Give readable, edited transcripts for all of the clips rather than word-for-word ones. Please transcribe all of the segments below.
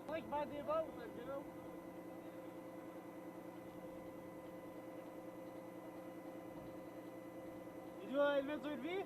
Like by the boat, you know. Il doit élever de vie.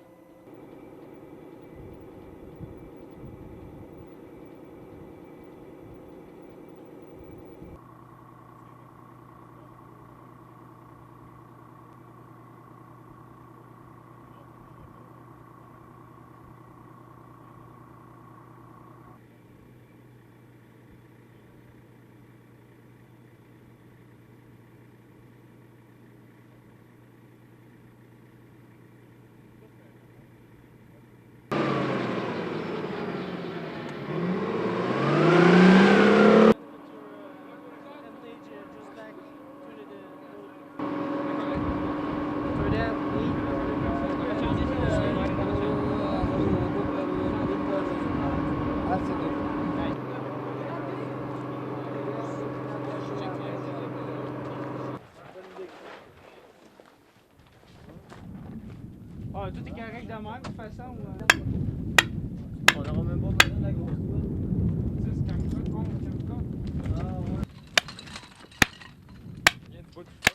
Ah, tout est correct de même, de toute façon. On n'aura même pas besoin de la grosse toile. Ça, c'est comme ça qu'on fait. Ah ouais. Viens de pas tout ça.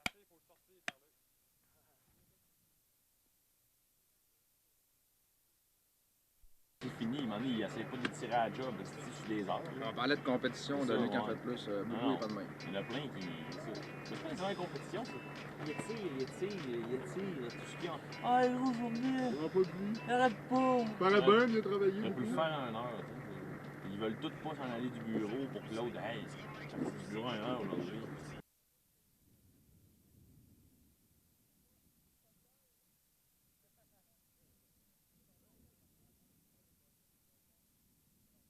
Il faut sortir par là. C'est fini, il m'en est, il essaie pas de tirer à la job, c'est sur des heures. On parlait de compétition, de lui qui en fait plus, beaucoup et pas de même. Il y en a plein qui. C'est pas une vraie compétition, ça. Il tire, tout ce qu'il y a. Ah, gros, je vais venir. On n'a pas de but. Arrête pas. Paraît bien, il a travaillé. Il peut le faire en 1 heure. Ils veulent tous pas s'en aller du bureau pour que l'autre, hey, ça fait du 1 heure aujourd'hui.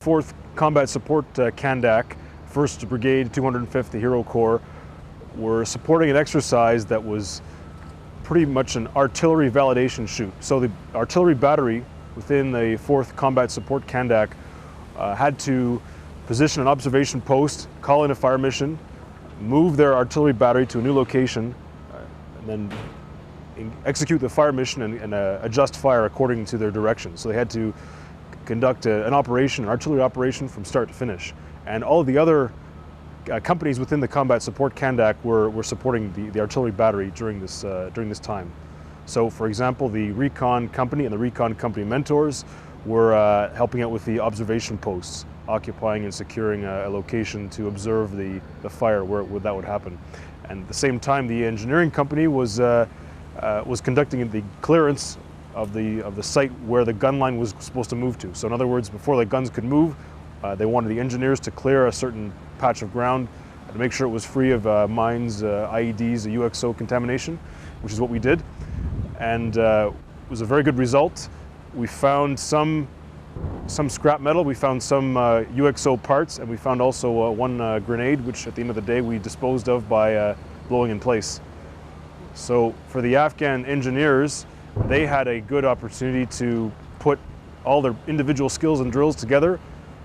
Fourth Combat Support Kandak, 1st Brigade, 205th Hero Corps, were supporting an exercise that was pretty much an artillery validation shoot. So the artillery battery within the 4th Combat Support Kandak had to position an observation post, call in a fire mission, move their artillery battery to a new location, and then execute the fire mission and adjust fire according to their direction. So they had to conduct an operation, an artillery operation from start to finish. And all of the other companies within the Combat Support Kandak were supporting the artillery battery during this time. So for example, the Recon Company and the Recon Company mentors were helping out with the observation posts, occupying and securing a location to observe the fire where that would happen. And at the same time, the engineering company was conducting the clearance of the site where the gun line was supposed to move to. So in other words, before the guns could move, they wanted the engineers to clear a certain patch of ground to make sure it was free of mines, IEDs, UXO contamination, which is what we did. And it was a very good result. We found some scrap metal, we found some UXO parts, and we found also one grenade, which at the end of the day we disposed of by blowing in place. So for the Afghan engineers, they had a good opportunity to put all their individual skills and drills together,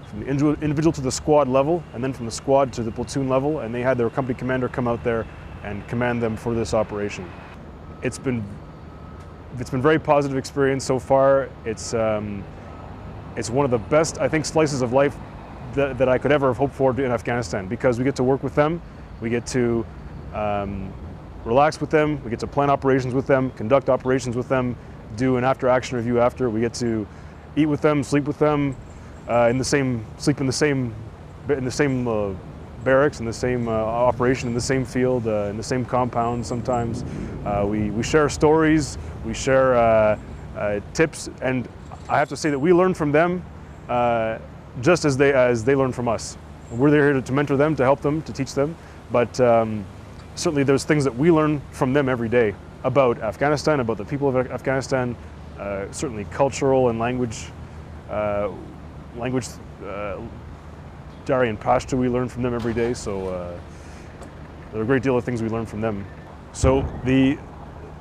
from the individual to the squad level, and then from the squad to the platoon level, and they had their company commander come out there and command them for this operation. It's been a very positive experience so far. It's one of the best, I think, slices of life that I could ever have hoped for in Afghanistan, because we get to work with them, we get to relax with them, we get to plan operations with them, conduct operations with them, do an after-action review after. We get to eat with them, sleep with them, sleep in the same barracks, in the same operation, in the same field, in the same compound sometimes. We share stories, we share tips, and I have to say that we learn from them just as they learn from us. We're there to mentor them, to help them, to teach them, but certainly there's things that we learn from them every day about Afghanistan, about the people of Afghanistan, certainly cultural and language, Dari and Pashto we learn from them every day, so there are a great deal of things we learn from them. So the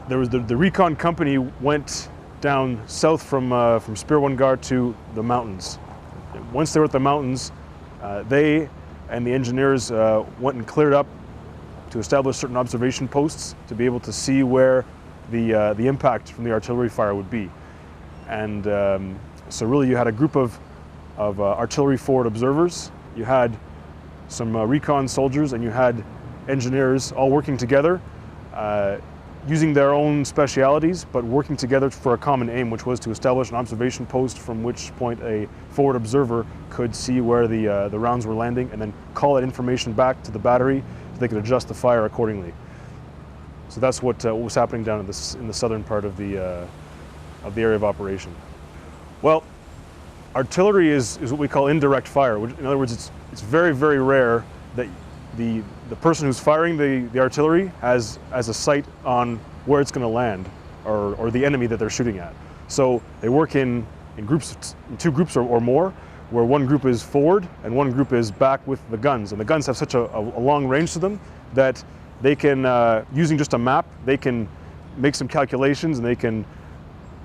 recon company went down south from Spear One Gar to the mountains. Once they were at the mountains, they and the engineers went and cleared up to establish certain observation posts to be able to see where the impact from the artillery fire would be. And so really you had a group of artillery forward observers, you had some recon soldiers, and you had engineers all working together, using their own specialities, but working together for a common aim, which was to establish an observation post from which point a forward observer could see where the rounds were landing and then call that information back to the battery so they could adjust the fire accordingly. So that's what was happening down in the southern part of the area of operation. Well, artillery is what we call indirect fire. Which, in other words, it's very, very rare that the person who's firing the artillery has a sight on where it's going to land or the enemy that they're shooting at. So they work in groups, in two groups or more, where one group is forward and one group is back with the guns. And the guns have such a long range to them that they can, using just a map, they can make some calculations and they can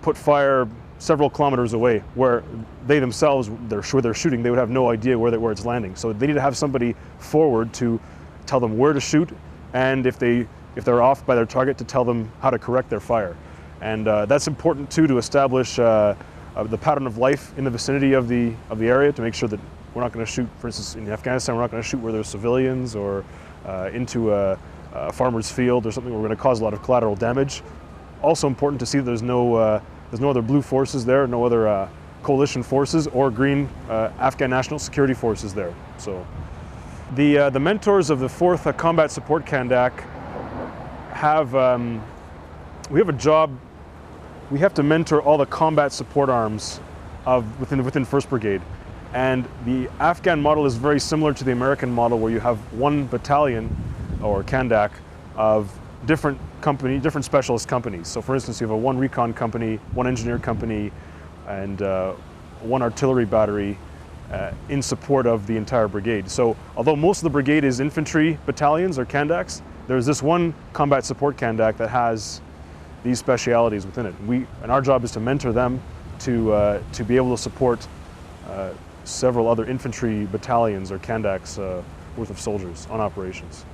put fire several kilometers away, where they themselves, where they're shooting, they would have no idea where it's landing. So they need to have somebody forward to tell them where to shoot, and if they're off by their target, to tell them how to correct their fire. And that's important too, to establish the pattern of life in the vicinity of the area, to make sure that we're not going to shoot, for instance, in Afghanistan, we're not going to shoot where there's civilians or into a farmer's field or something where we're going to cause a lot of collateral damage. Also important to see that there's no other blue forces there, no other coalition forces or green Afghan National Security Forces there. So the mentors of the 4th Combat Support Kandak have, we have a job. We have to mentor all the combat support arms within 1st Brigade. And the Afghan model is very similar to the American model, where you have one battalion or Kandak of different specialist companies. So for instance, you have one recon company, one engineer company, and one artillery battery in support of the entire brigade. So although most of the brigade is infantry battalions or Kandaks, there's this one combat support Kandak that has these specialities within it. And our job is to mentor them to be able to support several other infantry battalions or Kandaks worth of soldiers on operations.